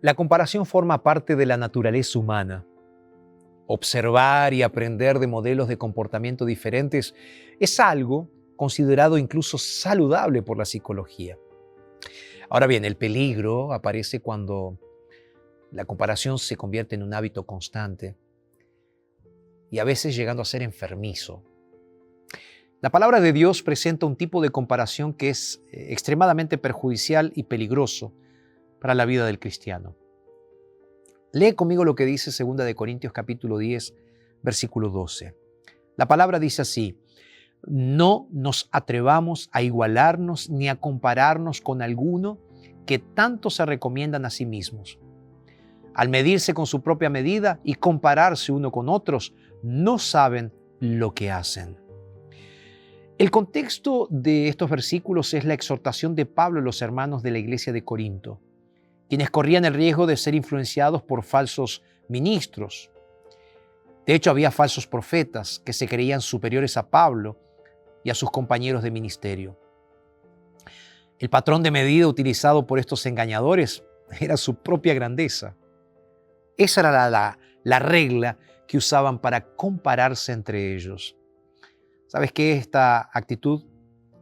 La comparación forma parte de la naturaleza humana. Observar y aprender de modelos de comportamiento diferentes es algo considerado incluso saludable por la psicología. Ahora bien, el peligro aparece cuando la comparación se convierte en un hábito constante y a veces llegando a ser enfermizo. La palabra de Dios presenta un tipo de comparación que es extremadamente perjudicial y peligroso para la vida del cristiano. Lee conmigo lo que dice 2 Corintios capítulo 10, versículo 12. La palabra dice así: no nos atrevamos a igualarnos ni a compararnos con alguno que tanto se recomiendan a sí mismos. Al medirse con su propia medida y compararse uno con otros, no saben lo que hacen. El contexto de estos versículos es la exhortación de Pablo a los hermanos de la iglesia de Corinto, quienes corrían el riesgo de ser influenciados por falsos ministros. De hecho, había falsos profetas que se creían superiores a Pablo y a sus compañeros de ministerio. El patrón de medida utilizado por estos engañadores era su propia grandeza. Esa era la regla que usaban para compararse entre ellos. ¿Sabes qué? Esta actitud,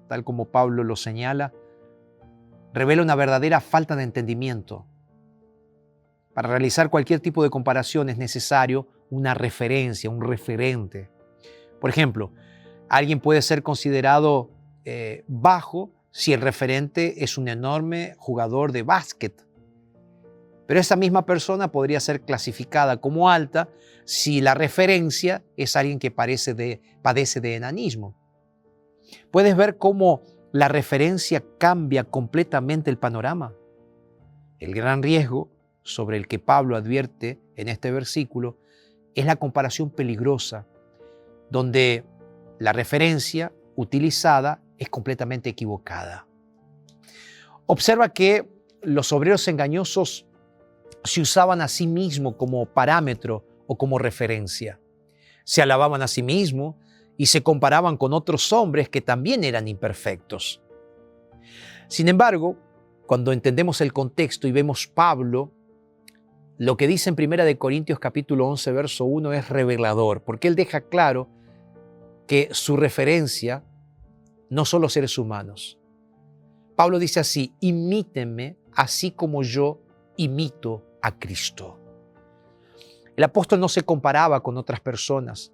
tal como Pablo lo señala, revela una verdadera falta de entendimiento. Para realizar cualquier tipo de comparación es necesario una referencia, un referente. Por ejemplo, alguien puede ser considerado bajo si el referente es un enorme jugador de básquet. Pero esa misma persona podría ser clasificada como alta si la referencia es alguien que padece de enanismo. ¿Puedes ver cómo la referencia cambia completamente el panorama? El gran riesgo sobre el que Pablo advierte en este versículo es la comparación peligrosa, donde la referencia utilizada es completamente equivocada. Observa que los obreros engañosos se usaban a sí mismos como parámetro o como referencia. Se alababan a sí mismos y se comparaban con otros hombres que también eran imperfectos. Sin embargo, cuando entendemos el contexto y vemos Pablo, lo que dice en 1 Corintios capítulo 11, verso 1 es revelador, porque él deja claro que su referencia no son los seres humanos. Pablo dice así: imítenme así como yo imito a Cristo. El apóstol no se comparaba con otras personas,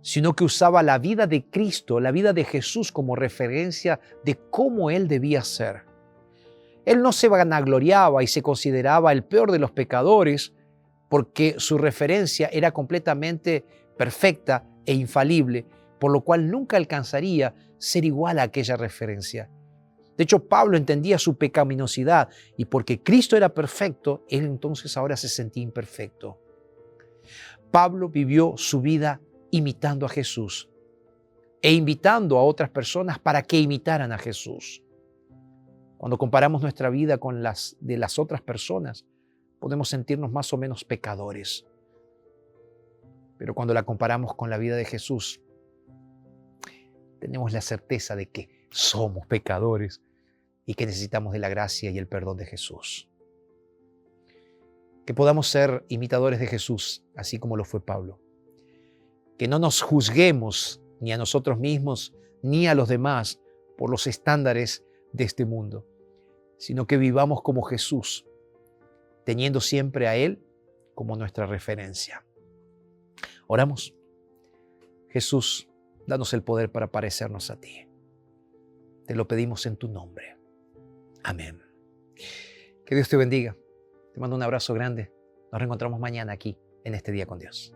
sino que usaba la vida de Cristo, la vida de Jesús como referencia de cómo él debía ser. Él no se vanagloriaba y se consideraba el peor de los pecadores porque su referencia era completamente perfecta e infalible, por lo cual nunca alcanzaría ser igual a aquella referencia. De hecho, Pablo entendía su pecaminosidad y porque Cristo era perfecto, él entonces ahora se sentía imperfecto. Pablo vivió su vida imitando a Jesús e invitando a otras personas para que imitaran a Jesús. Cuando comparamos nuestra vida con las de las otras personas, podemos sentirnos más o menos pecadores. Pero cuando la comparamos con la vida de Jesús, tenemos la certeza de que somos pecadores y que necesitamos de la gracia y el perdón de Jesús. Que podamos ser imitadores de Jesús, así como lo fue Pablo. Que no nos juzguemos ni a nosotros mismos ni a los demás por los estándares de este mundo, sino que vivamos como Jesús, teniendo siempre a Él como nuestra referencia. Oramos. Jesús, danos el poder para parecernos a ti. Te lo pedimos en tu nombre. Amén. Que Dios te bendiga. Te mando un abrazo grande. Nos reencontramos mañana aquí en Este Día con Dios.